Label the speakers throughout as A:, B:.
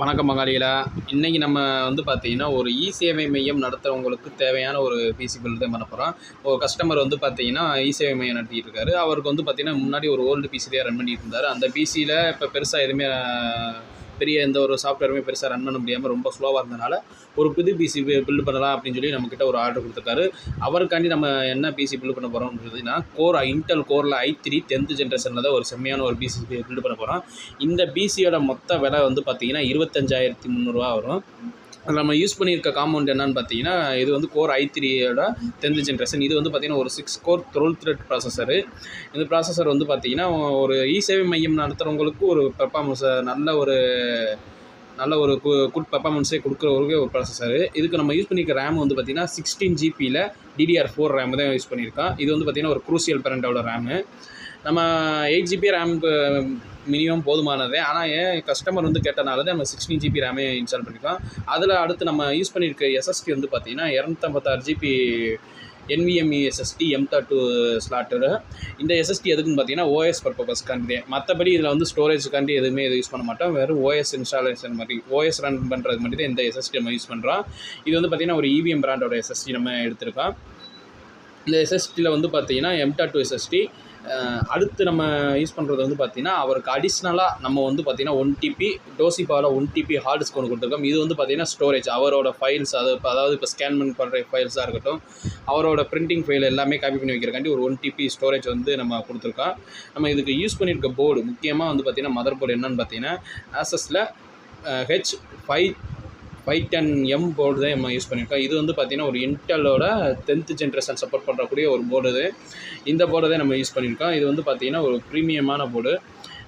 A: வணக்கம் பங்காளிகளா. இன்றைக்கி நம்ம பார்த்தீங்கன்னா, ஒரு சேவை மையம் நடத்துகிறவங்களுக்கு தேவையான ஒரு பிசி பில்டு தான் பண்ண போகிறோம். ஒரு கஸ்டமர் பார்த்தீங்கன்னா, சேவை மையம் நடத்திட்டு இருக்காரு. அவருக்கு பார்த்தீங்கன்னா, முன்னாடி ஒரு ஓல்டு பிசிலேயே ரன் பண்ணிட்டு இருந்தார். அந்த பிசியில் இப்போ பெருசாக எதுவுமே பெரிய எந்த ஒரு சாஃப்ட்வேருமே பெருசாக ரன் பண்ண முடியாமல் ரொம்ப ஸ்லோவாக இருந்தனால, ஒரு புது பிசி பில்டு பண்ணலாம் அப்படின்னு சொல்லி நம்மக்கிட்ட ஒரு ஆர்டர் கொடுத்துருக்காரு. அவருக்காண்டி நம்ம என்ன பிசி பில்டு பண்ண போகிறோம் அப்படின்னா, இன்டெல் கோரில் i3 10th ஜென்ரேஷனில் தான் ஒரு செம்மையான ஒரு பிசி பில்டு பண்ண போகிறோம். இந்த பிசியோட மொத்த விலை பார்த்தீங்கன்னா 25,300 வரும். அதில் நம்ம யூஸ் பண்ணியிருக்க காம்பவுண்ட் என்னன்னு பார்த்தீங்கன்னா, இது கோர் i3யோட 10th ஜென்ரேஷன். இது பார்த்தீங்கன்னா ஒரு 6 கோர் 12 த்ரெட் ப்ராசஸரு. இந்த ப்ராசஸர் பார்த்தீங்கன்னா, ஒரு சேவை மையம் நடத்துகிறவங்களுக்கு ஒரு பெர்ஃபார்மன்ஸை நல்ல ஒரு குட் பெர்ஃபார்மன்ஸே கொடுக்குற ஒரு ப்ராசஸரு. இதுக்கு நம்ம யூஸ் பண்ணியிருக்க ரேம் பார்த்தீங்கன்னா 16 ஜிபியில் DDR4 ரேம் தான் யூஸ் பண்ணியிருக்கோம். இது பார்த்தீங்கன்னா ஒரு க்ரூசியல் பேரண்டோட ரேமு. நம்ம 8 ஜிபி ரேம் மினிமம் போதுமானது. ஆனால் கஸ்டமர் கேட்டனால தான் நம்ம 16 ஜிபி ரேமே இன்ஸ்டால் பண்ணியிருக்கோம். அதில் அடுத்து நம்ம யூஸ் பண்ணியிருக்க எஸ்எஸ்டி பார்த்தீங்கன்னா 256 GB NVMe SSD M.2 slot. இந்த எஸ்எஸ்டி எதுக்குன்னு பார்த்தீங்கன்னா OS பர்பஸ்க்காண்டி. மற்றபடி இதில் ஸ்டோரேஜுக்காண்டி எதுவுமே யூஸ் பண்ண மாட்டோம். வெறும் OS இன்ஸ்டாலேஷன் மாதிரி OS ரன் பண்ணுறது மட்டும் தான் இந்த எஸ்எஸ்டி நம்ம யூஸ் பண்ணுறோம். இது பார்த்தீங்கன்னா ஒரு EVM பிராண்டோட எஸ்எஸ்டி நம்ம எடுத்திருக்கோம். இந்த எஸ்எஸ்டியில் பார்த்தீங்கன்னா M.2 SSD. அடுத்து நம்ம யூஸ் பண்ணுறது பார்த்தீங்கன்னா, அவருக்கு அடிஷ்னலாக நம்ம பார்த்தீங்கன்னா 1 TB டோசிபாவில் 1 TB ஹார்ட் டிஸ்க் ஒன்று கொடுத்துருக்கோம். இது பார்த்தீங்கன்னா ஸ்டோரேஜ் அவரோட ஃபைல்ஸ் அதாவது இப்போ ஸ்கேன் பண்ணுற ஃபைல்ஸாக இருக்கட்டும், அவரோட பிரிண்டிங் ஃபைல் எல்லாமே காப்பி பண்ணி வைக்கிறக்காண்டி ஒரு 1 TB ஸ்டோரேஜ் நம்ம கொடுத்துருக்கோம். நம்ம இதுக்கு யூஸ் பண்ணியிருக்க போர்டு முக்கியமாக பார்த்தீங்கன்னா மதர் போர்டு என்னென்னு பார்த்தீங்கன்னா ஆசஸில் H510M போர்டு தான் நம்ம யூஸ் பண்ணியிருக்கோம். இது பார்த்தீங்கன்னா ஒரு இன்டெலோட 10th ஜென்ரேஷன் சப்போர்ட் பண்ணுறக்கூடிய ஒரு போர்டு இது. இந்த போர்டை தான் நம்ம யூஸ் பண்ணியிருக்கோம். இது பார்த்தீங்கன்னா ஒரு ப்ரீமியமான போர்டு.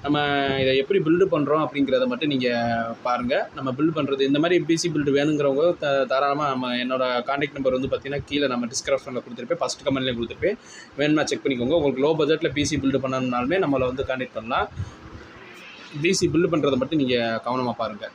A: நம்ம இதை எப்படி பில்டு பண்ணுறோம் அப்படிங்கிறத மட்டும் நீங்கள் பாருங்கள். நம்ம பில்டு பண்ணுறது இந்த மாதிரி பிசி பில்டு வேணுங்கிறவங்க தாராளமாக நம்ம என்னோடய கான்டாக்ட் நம்பர் பார்த்தீங்கன்னா கீழே நம்ம டிஸ்கிரிப்ஷனில் கொடுத்துருப்பேன், ஃபஸ்ட் கமெண்ட்லேயும் கொடுத்துருப்பேன். வேணும்னா செக் பண்ணிக்கோங்க. உங்களுக்கு லோ பட்ஜெட்டில் பிசி பில்டு பண்ணணுனாலுமே நம்மளை கான்டாக்ட் பண்ணலாம். பிசி பில்டு பண்ணுறதை மட்டும் நீங்கள் கவனமாக பாருங்கள்.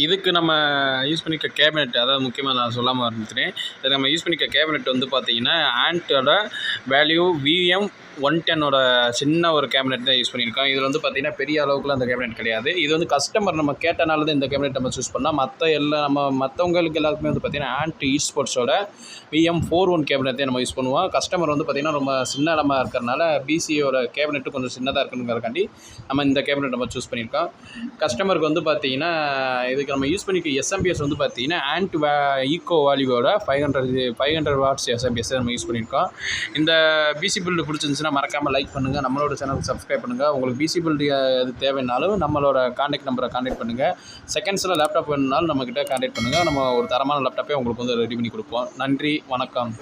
A: இதுக்கு நம்ம யூஸ் பண்ணிக்க கேபினெட், அதாவது முக்கியமாக நான் சொல்லாமல் இருந்துட்டேன். இது நம்ம யூஸ் பண்ணிக்க கேபினெட் வந்து பார்த்தீங்கன்னா ஆண்டோட வேல்யூ VM110ஓட சின்ன ஒரு கேபினெட் தான் யூஸ் பண்ணியிருக்கோம். இதில் வந்து பார்த்தீங்கன்னா பெரிய அளவுக்குலாம் அந்த கேபினெட் கிடையாது. இது வந்து கஸ்டமர் நம்ம கேட்டனால தான் இந்த கேபினெட் நம்ம சூஸ் பண்ணோம். மற்றவங்களுக்கு எல்லாருக்குமே வந்து பார்த்தீங்கன்னா ஆண்ட் ஈஸ்போர்ட்ஸோட VM41 கேபினெட் தான் நம்ம யூஸ் பண்ணுவோம். கஸ்டமர் வந்து பார்த்தீங்கன்னா ரொம்ப சின்ன இடமா இருக்கிறனால பிசியோட கேபினெட்டு கொஞ்சம் சின்னதாக இருக்குங்கிறதுக்காண்டி நம்ம இந்த கேபினெட் நம்ம சூஸ் பண்ணியிருக்கோம். கஸ்டமருக்கு வந்து பார்த்தீங்கன்னா இதுக்கு நம்ம யூஸ் பண்ணிக்க எஸ்எம்பிஎஸ் வந்து பார்த்தீங்கன்னா ஆண்ட் ஈகோ வேல்யூவோட 500 வாட்ஸ் எஸ்எம்பிஎஸ் நம்ம யூஸ் பண்ணியிருக்கோம். இந்த பிசி பில்டு பிடிச்சிருந்துச்சுன்னா மறக்காமல் லைக் பண்ணுங்கள், நம்மளோட சேனலுக்கு சப்ஸ்கிரைப் பண்ணுங்கள். உங்களுக்கு பிசி பில்டு இது தேவைன்னாலும் நம்மளோட கான்டாக்ட் நம்பரை கான்டாக்ட் பண்ணுங்கள். செகண்ட்ஸில் லேப்டாப் வேணுனாலும் நம்மக்கிட்ட கான்டாக்ட் பண்ணுங்கள். நம்ம ஒரு தரமான லேப்டாப்பே உங்களுக்கு வந்து ரெடி பண்ணி கொடுப்போம். நன்றி, வணக்கம்.